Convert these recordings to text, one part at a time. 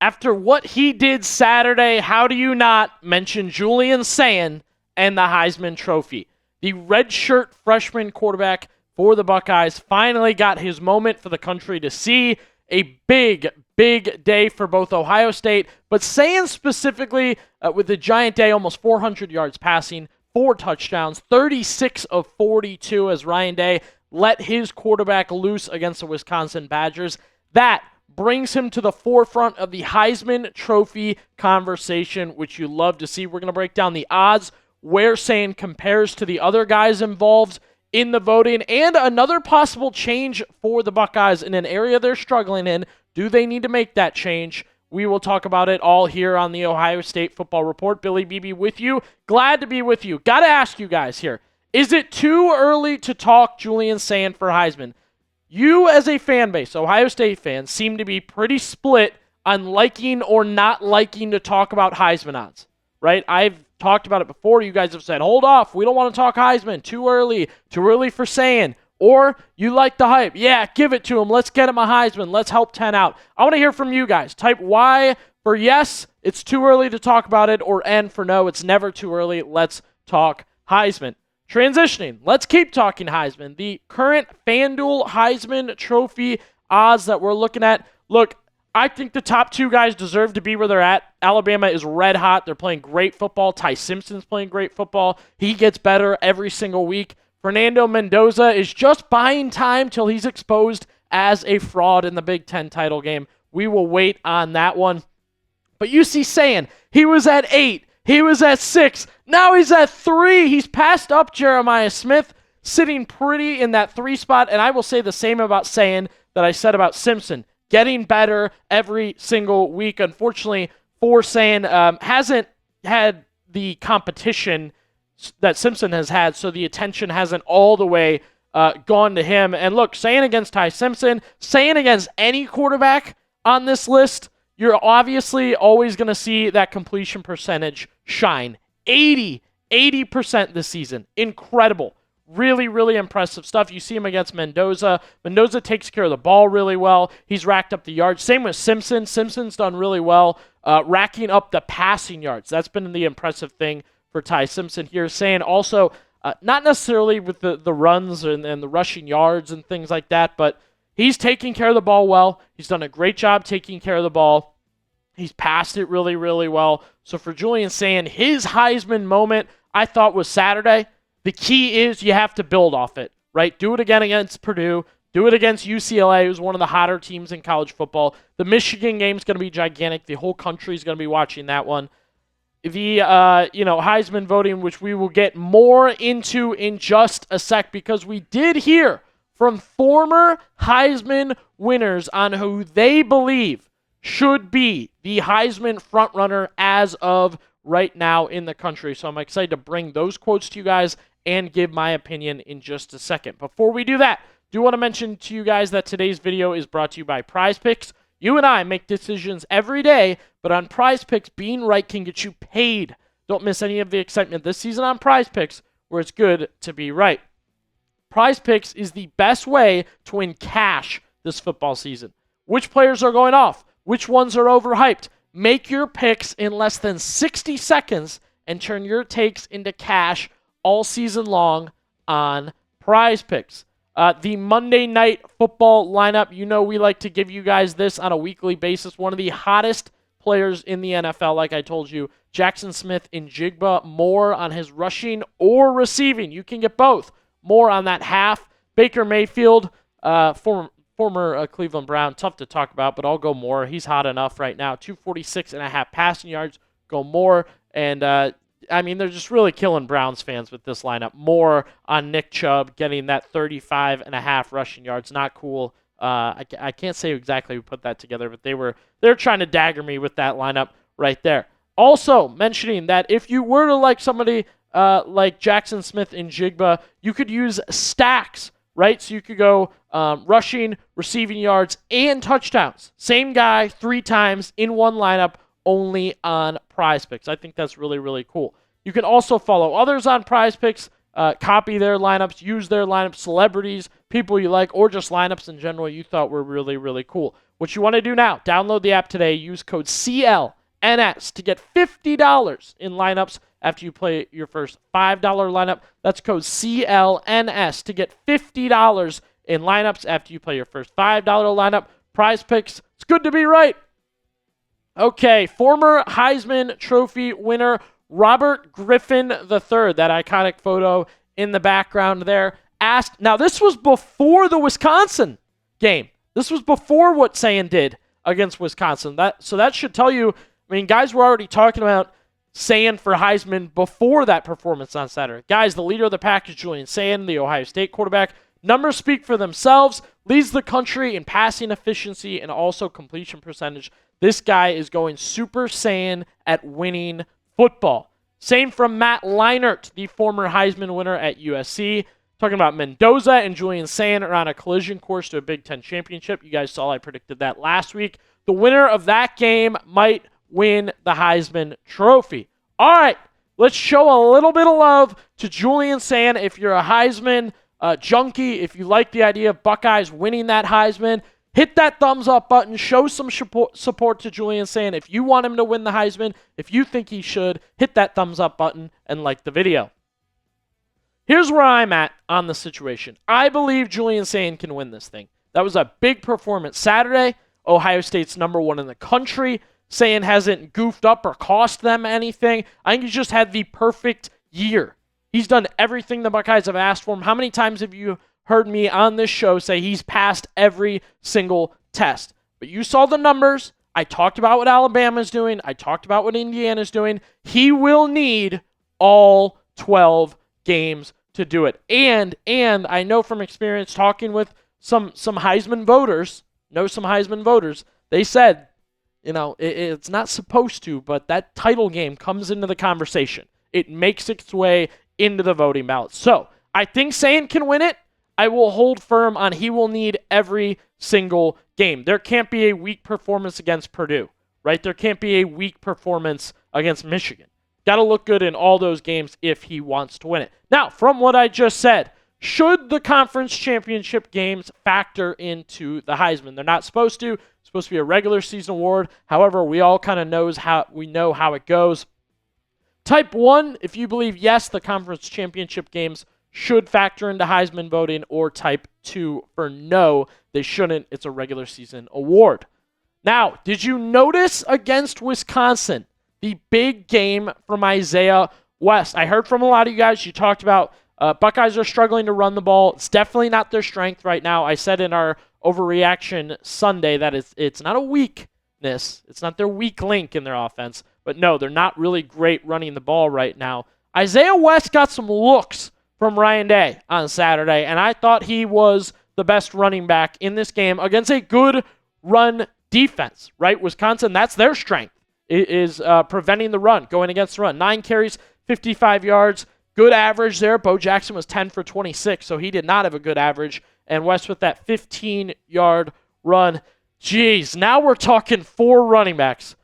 After what he did Saturday, how do you not mention Julian Sayin and the Heisman Trophy? The redshirt freshman quarterback for the Buckeyes finally got his moment for the country to see. A big, big day for both Ohio State, but Sayin specifically with a giant day, almost 400 yards passing, 4 touchdowns, 36 of 42 as Ryan Day let his quarterback loose against the Wisconsin Badgers. That brings him to the forefront of the Heisman Trophy conversation, which you love to see. We're going to break down the odds, where Sayin compares to the other guys involved in the voting, and another possible change for the Buckeyes in an area they're struggling in. Do they need to make that change? We will talk about it all here on the Ohio State Football Report. Billy Beebe with you. Glad to be with you. Got to ask you guys here, is it too early to talk Julian Sayin for Heisman? You as a fan base, Ohio State fans, seem to be pretty split on liking or not liking to talk about Heisman odds, right? I've talked about it before. You guys have said, hold off. We don't want to talk Heisman. Too early for Sayin. Or you like the hype. Yeah, give it to him. Let's get him a Heisman. Let's help 10 out. I want to hear from you guys. Type Y for yes, it's too early to talk about it, or N for no, it's never too early. Let's talk Heisman. Transitioning, let's keep talking Heisman. The current FanDuel Heisman Trophy odds that we're looking at. Look, I think the top 2 guys deserve to be where they're at. Alabama is red hot. They're playing great football. Ty Simpson's playing great football. He gets better every single week. Fernando Mendoza is just buying time till he's exposed as a fraud in the Big Ten title game. We will wait on that one. But you see Sayin, he was at 8. He was at 6. Now he's at 3. He's passed up Jeremiyah Smith, sitting pretty in that 3 spot. And I will say the same about Sayin that I said about Simpson. Getting better every single week. Unfortunately for Sayin, hasn't had the competition that Simpson has had, so the attention hasn't all the way gone to him. And look, Sayin against Ty Simpson, Sayin against any quarterback on this list, you're obviously always going to see that completion percentage shine. 80% this season. Incredible. Really, really impressive stuff. You see him against Mendoza. Mendoza takes care of the ball really well. He's racked up the yards. Same with Simpson. Simpson's done really well racking up the passing yards. That's been the impressive thing for Ty Simpson here. Sayin also, not necessarily with the runs and the rushing yards and things like that, but he's taking care of the ball well. He's done a great job taking care of the ball. He's passed it really, really well. So for Julian Sayin, his Heisman moment, I thought, was Saturday. The key is you have to build off it, right? Do it again against Purdue. Do it against UCLA, who's one of the hotter teams in college football. The Michigan game's going to be gigantic. The whole country's going to be watching that one. The Heisman voting, which we will get more into in just a sec, because we did hear from former Heisman winners on who they believe should be the Heisman frontrunner as of right now in the country. So I'm excited to bring those quotes to you guys and give my opinion in just a second. Before we do that, do want to mention to you guys that today's video is brought to you by Prize Picks. You and I make decisions every day, but on Prize Picks, being right can get you paid. Don't miss any of the excitement this season on Prize Picks, where it's good to be right. Prize Picks is the best way to win cash this football season. Which players are going off? Which ones are overhyped? Make your picks in less than 60 seconds and turn your takes into cash all season long on Prize Picks. The Monday Night Football lineup, you know we like to give you guys this on a weekly basis. One of the hottest players in the NFL, like I told you, Jackson Smith-Njigba. More on his rushing or receiving. You can get both. More on that half. Baker Mayfield, former Cleveland Brown, tough to talk about, but I'll go more. He's hot enough right now. 246.5 passing yards. Go more. And, they're just really killing Browns fans with this lineup. More on Nick Chubb getting that 35.5 rushing yards. Not cool. I can't say exactly who put that together, but they're trying to dagger me with that lineup right there. Also mentioning that if you were to like somebody like Jackson Smith-Njigba, you could use stacks, right? So you could go rushing, receiving yards, and touchdowns. Same guy 3 times in one lineup, only on Prize Picks. I think that's really, really cool. You can also follow others on Prize Picks, copy their lineups, use their lineups, celebrities, people you like, or just lineups in general you thought were really, really cool. What you want to do now, download the app today, use code CLNS to get $50 in lineups after you play your first $5 lineup. That's code CLNS to get $50 in lineups after you play your first $5 lineup. Prize Picks, it's good to be right. Okay, former Heisman Trophy winner Robert Griffin III, that iconic photo in the background there, asked, now this was before the Wisconsin game. This was before what Sayin did against Wisconsin. So that should tell you, I mean, guys were already talking about Sayin for Heisman before that performance on Saturday. Guys, the leader of the pack is Julian Sayin, the Ohio State quarterback. Numbers speak for themselves. Leads the country in passing efficiency and also completion percentage. This guy is going Super Saiyan at winning football. Same from Matt Leinart, the former Heisman winner at USC. Talking about Mendoza and Julian Sayin are on a collision course to a Big Ten championship. You guys saw I predicted that last week. The winner of that game might win the Heisman Trophy. All right, let's show a little bit of love to Julian Sayin. If you're a Heisman junkie, if you like the idea of Buckeyes winning that Heisman, hit that thumbs up button. Show some support to Julian Sayin. If you want him to win the Heisman, if you think he should, hit that thumbs up button and like the video. Here's where I'm at on the situation. I believe Julian Sayin can win this thing. That was a big performance Saturday. Ohio State's #1 in the country. Sayin hasn't goofed up or cost them anything. I think he's just had the perfect year. He's done everything the Buckeyes have asked for him. How many times have you heard me on this show say he's passed every single test? But you saw the numbers. I talked about what Alabama's doing. I talked about what Indiana's doing. He will need all 12 games to do it. And I know from experience talking with some Heisman voters, they said, it's not supposed to, but that title game comes into the conversation. It makes its way into the voting ballot. So I think Sayin can win it. I will hold firm on he will need every single game. There can't be a weak performance against Purdue, right? There can't be a weak performance against Michigan. Got to look good in all those games if he wants to win it. Now, from what I just said, should the conference championship games factor into the Heisman? They're not supposed to. It's supposed to be a regular season award. However, we all kind of know how it goes. Type 1, if you believe yes, the conference championship games should factor into Heisman voting, or type 2 for no, they shouldn't. It's a regular season award. Now, did you notice against Wisconsin, the big game from Isaiah West? I heard from a lot of you guys, you talked about Buckeyes are struggling to run the ball. It's definitely not their strength right now. I said in our Overreaction Sunday that it's not a weakness. It's not their weak link in their offense. But no, they're not really great running the ball right now. Isaiah West got some looks from Ryan Day on Saturday, and I thought he was the best running back in this game against a good run defense, right? Wisconsin, that's their strength, is preventing the run, going against the run. 9 carries, 55 yards, good average there. Bo Jackson was 10 for 26, so he did not have a good average. And West with that 15-yard run. Jeez, now we're talking 4 running backs.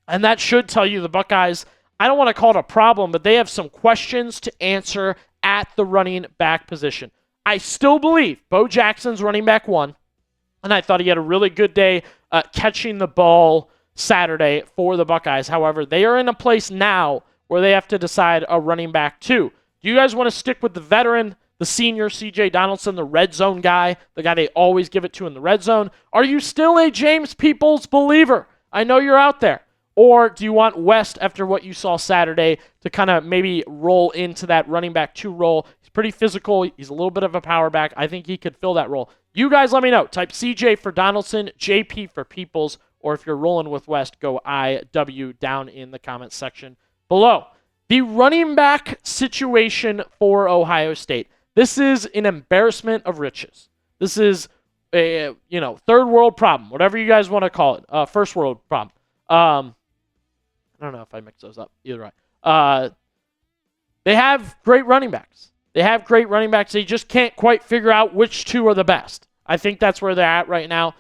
And that should tell you the Buckeyes, I don't want to call it a problem, but they have some questions to answer at the running back position. I still believe Bo Jackson's running back 1, and I thought he had a really good day catching the ball Saturday for the Buckeyes. However, they are in a place now where they have to decide a running back 2. Do you guys want to stick with the veteran, the senior C.J. Donaldson, the red zone guy, the guy they always give it to in the red zone? Are you still a James Peoples believer? I know you're out there. Or do you want West, after what you saw Saturday, to kind of maybe roll into that running back 2 role? He's pretty physical. He's a little bit of a power back. I think he could fill that role. You guys let me know. Type CJ for Donaldson, JP for Peoples, or if you're rolling with West, go IW down in the comments section below. The running back situation for Ohio State. This is an embarrassment of riches. This is a third world problem, whatever you guys want to call it. First world problem. I don't know if I mix those up. Either way. They have great running backs. They just can't quite figure out which 2 are the best. I think that's where they're at right now.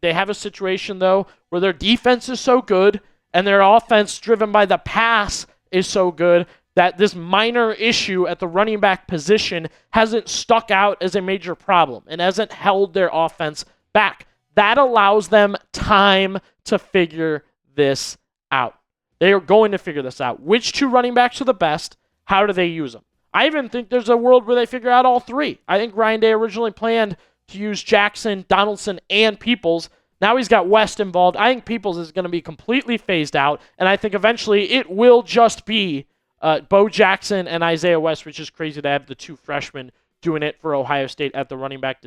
They have a situation, though, where their defense is so good and their offense driven by the pass is so good that this minor issue at the running back position hasn't stuck out as a major problem and hasn't held their offense back. That allows them time to figure this out. They are going to figure this out. Which two running backs are the best? How do they use them? I even think there's a world where they figure out all three. I think Ryan Day originally planned to use Jackson, Donaldson, and Peoples. Now he's got West involved. I think Peoples is going to be completely phased out, and I think eventually it will just be Bo Jackson and Isaiah West, which is crazy to have the two freshmen doing it for Ohio State at the running back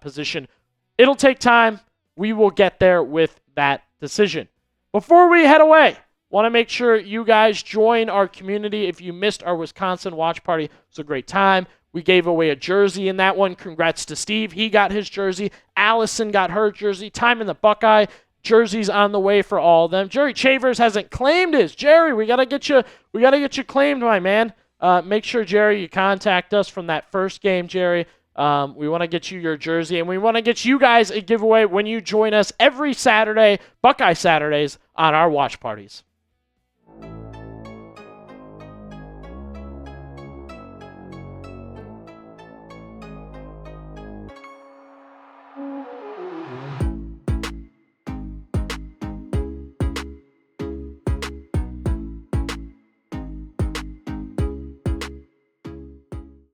position. It'll take time. We will get there with that decision. Before we head away, want to make sure you guys join our community. If you missed our Wisconsin watch party, it was a great time. We gave away a jersey in that one. Congrats to Steve. He got his jersey. Allison got her jersey. Time in the Buckeye. Jerseys on the way for all of them. Jerry Chavers hasn't claimed his. Jerry, we gotta get you claimed, my man. Make sure, Jerry, you contact us from that first game, Jerry. We want to get you your jersey, and we want to get you guys a giveaway when you join us every Saturday, Buckeye Saturdays, on our watch parties.